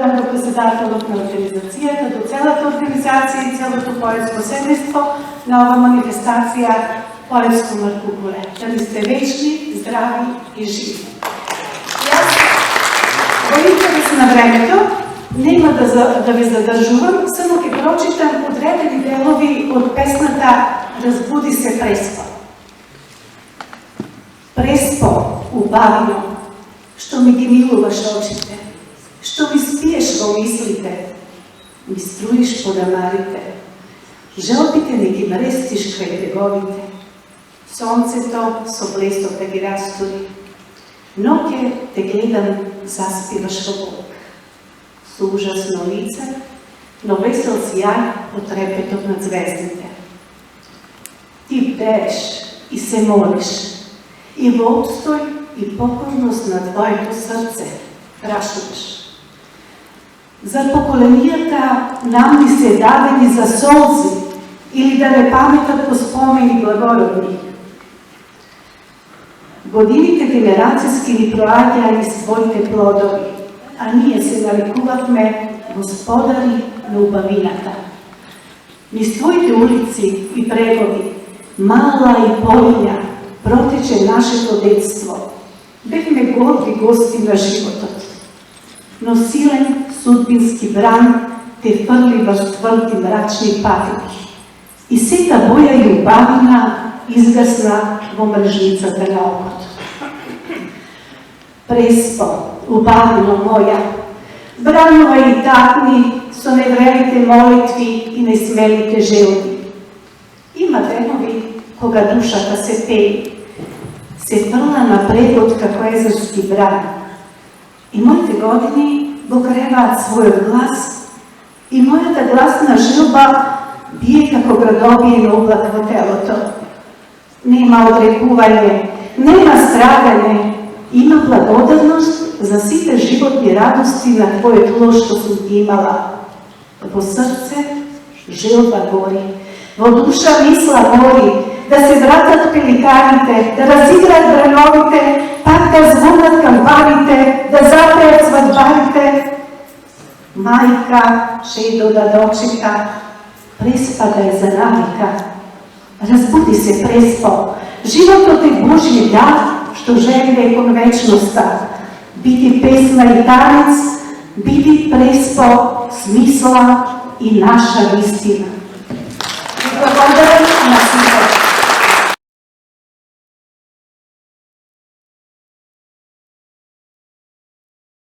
до председателот на организацијата, до целата организација и целото поетско семејство на ова манифестација Поетско Маркуполе. Да ви сте вечни, здрави и живи. Јас, во интерес на времето, нема да ви задржувам, само ќе прочитам одредени делови од песната "Разбуди се Преспо". Преспо, убавино, што ми ги милуваш очите, што ми спиеш во мислите, ми струиш по дамарите, желбите не ги мрестиш крај бреговите, сонцето со блесок да ги растури, ноќе те гледам, заспиваш во бок, со ужасно лице, но весел сјај од трепетот на звездите. Ти бееш и се молиш, и во обстој и покорност на твоето срце прашуваш. Зар поколенијата нам ни се дадени за солзи или да не паметат по спомени благородни? Годините генерацијски ни проаѓаа низ своите плодови, а ние се нарекувавме господари на убавината. Низ твоите улици и брегови, мала и полиња, протече нашето детство. Бевме горди гости на животот. Но силен судбински бран те фрли во тврди мрачни патеки. И сета боја и убавина изгасна во мржницата на окото. Преспо, убавино моја, бранува и такни со невремите молитви и несмелите желби. Има денови кога душата се пеи, се фрла напред како езерски бран. И моите години го креваат својот глас и мојата гласна желба бие како градобиен облак во телото. Нема одрекување, нема страдање, има благодарност за сите животни радости на твојот лош што сум ги имала. Во срце желба гори, во душа мисла гори, да се вратат пеликаните, да разиграат брановите, пак да звонат кампаните, да запеат свадбарите. Мајка шедо да дочека, Преспа да е за навика. Разбуди се, Преспо, животот е Божји дар, што живее кон вечноста. Биди песна и танец, биди, Преспо, смисла и наша вистина.